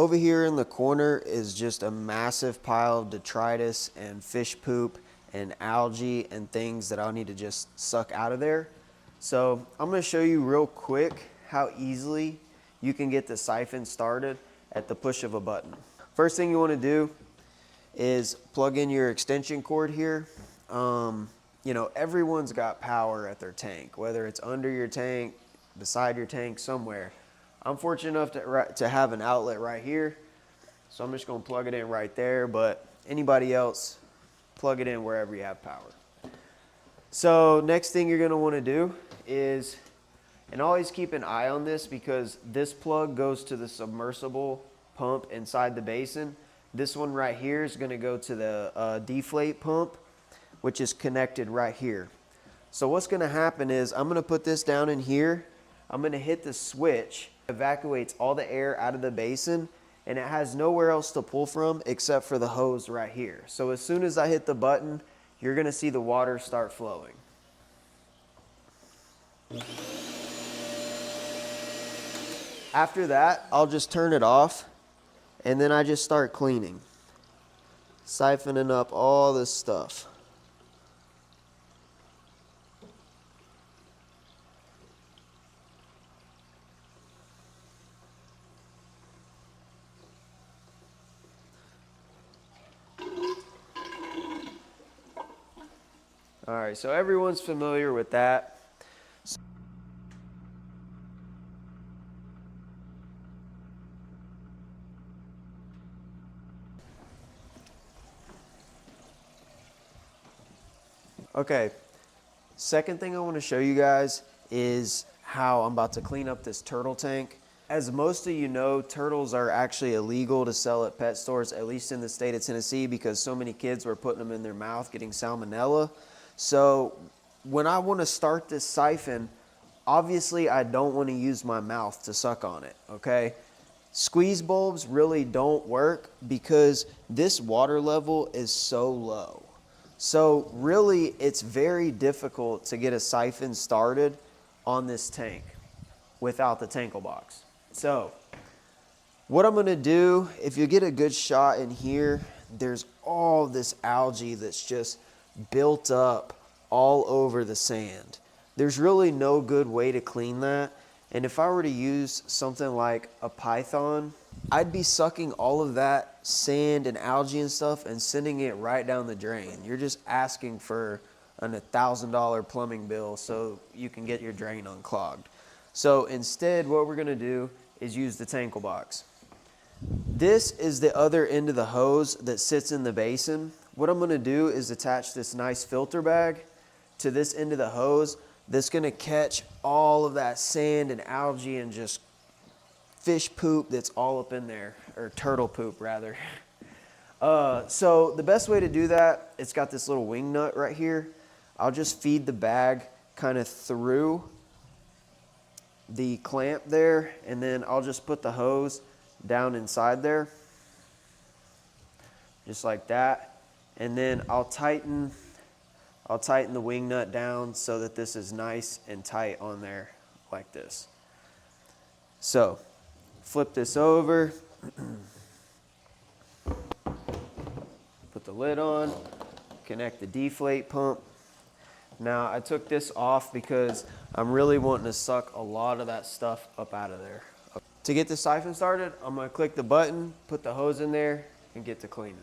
Over here in the corner is just a massive pile of detritus and fish poop and algae and things that I'll need to just suck out of there. So I'm going to show you real quick how easily you can get the siphon started at the push of a button. First thing you want to do is plug in your extension cord here. You know, everyone's got power at their tank, whether it's under your tank, beside your tank, somewhere. I'm fortunate enough to have an outlet right here, so I'm just going to plug it in right there, but anybody else, plug it in wherever you have power. So next thing you're going to want to do is, and always keep an eye on this because this plug goes to the submersible pump inside the basin. This one right here is going to go to the deflate pump, which is connected right here. So what's going to happen is I'm going to put this down in here. I'm going to hit the switch, evacuates all the air out of the basin, and it has nowhere else to pull from except for the hose right here. So as soon as I hit the button, you're going to see the water start flowing. After that, I'll just turn it off, and then I just start cleaning, siphoning up all this stuff. All right, so everyone's familiar with that. Okay, second thing I want to show you guys is how I'm about to clean up this turtle tank. As most of you know, turtles are actually illegal to sell at pet stores, at least in the state of Tennessee, because so many kids were putting them in their mouth getting salmonella. So when I want to start this siphon, obviously I don't want to use my mouth to suck on it, okay? Squeeze bulbs really don't work because this water level is so low. So really, it's very difficult to get a siphon started on this tank without the TankleBox. So what I'm gonna do, if you get a good shot in here, there's all this algae that's just built up all over the sand. There's really no good way to clean that. And if I were to use something like a Python, I'd be sucking all of that sand and algae and stuff and sending it right down the drain. You're just asking for an $1,000 plumbing bill so you can get your drain unclogged. So instead, what we're gonna do is use the TankleBox. This is the other end of the hose that sits in the basin. What I'm gonna do is attach this nice filter bag to this end of the hose that's gonna catch all of that sand and algae and just fish poop that's all up in there, or turtle poop rather. So the best way to do that, it's got this little wing nut right here. I'll just feed the bag kind of through the clamp there, and then I'll just put the hose down inside there, just like that. And then I'll tighten the wing nut down so that this is nice and tight on there like this. So flip this over, put the lid on, connect the deflate pump. Now I took this off because I'm really wanting to suck a lot of that stuff up out of there. To get the siphon started, I'm gonna click the button, put the hose in there, and get to cleaning.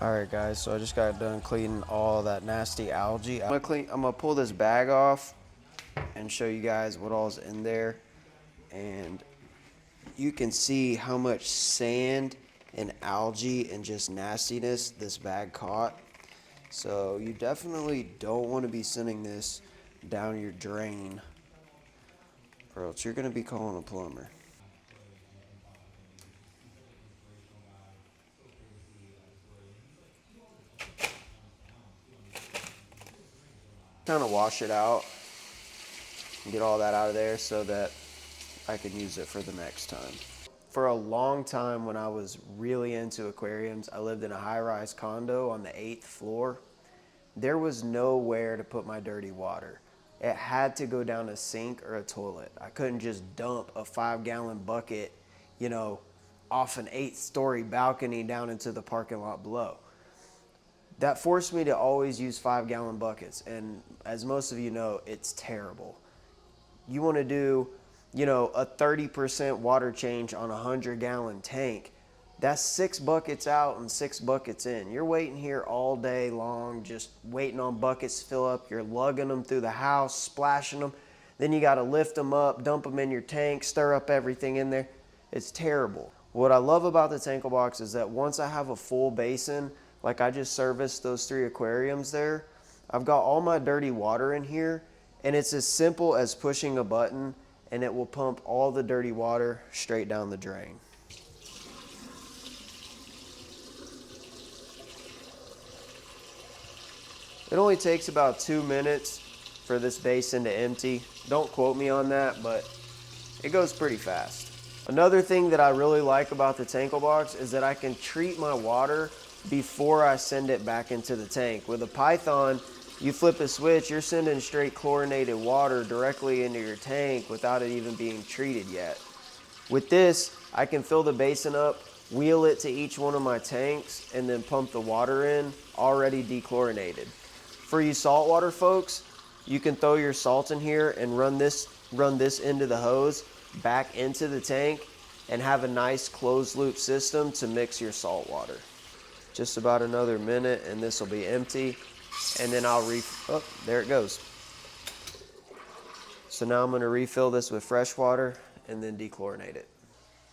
Alright guys, so I just got done cleaning all that nasty algae. I'm gonna pull this bag off and show you guys what all's in there. And you can see how much sand and algae and just nastiness this bag caught. So you definitely don't want to be sending this down your drain, or else you're gonna be calling a plumber. kind of wash it out and get all that out of there so that I can use it for the next time. For a long time when I was really into aquariums, I lived in a high-rise condo on the 8th floor. There was nowhere to put my dirty water. It had to go down a sink or a toilet. I couldn't just dump a 5-gallon bucket, you know, off an 8th-story balcony down into the parking lot below. That forced me to always use 5-gallon buckets, and as most of you know, it's terrible. You want to do, you know, a 30% water change on a 100-gallon tank. That's 6 buckets out and 6 buckets in. You're waiting here all day long, just waiting on buckets to fill up. You're lugging them through the house, splashing them. Then you got to lift them up, dump them in your tank, stir up everything in there. It's terrible. What I love about the TankleBox is that once I have a full basin, like I just serviced those 3 aquariums there, I've got all my dirty water in here, and it's as simple as pushing a button and it will pump all the dirty water straight down the drain. It only takes about 2 minutes for this basin to empty. Don't quote me on that, but it goes pretty fast. Another thing that I really like about the TankleBox is that I can treat my water before I send it back into the tank. With a Python, you flip a switch, you're sending straight chlorinated water directly into your tank without it even being treated yet. With this, I can fill the basin up, wheel it to each one of my tanks, and then pump the water in already dechlorinated. For you saltwater folks, you can throw your salt in here and run this into the hose back into the tank and have a nice closed loop system to mix your salt water. Just about another minute and this will be empty, and then I'll oh, there it goes. So now I'm going to refill this with fresh water and then dechlorinate it.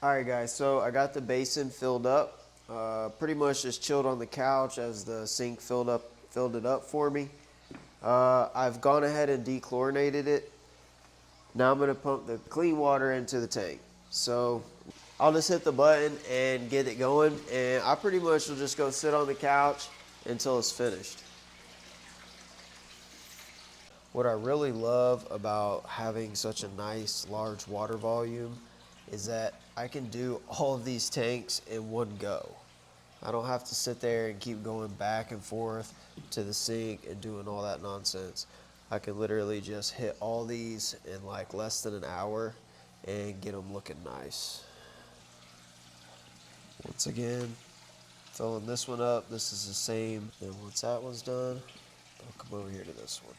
Alright guys, so I got the basin filled up. Pretty much just chilled on the couch as the sink filled it up for me. I've gone ahead and dechlorinated it. Now I'm going to pump the clean water into the tank. So I'll just hit the button and get it going, and I pretty much will just go sit on the couch until it's finished. What I really love about having such a nice large water volume is that I can do all of these tanks in one go. I don't have to sit there and keep going back and forth to the sink and doing all that nonsense. I can literally just hit all these in like less than an hour and get them looking nice. Once again, filling this one up. This is the same. And once that one's done, I'll come over here to this one.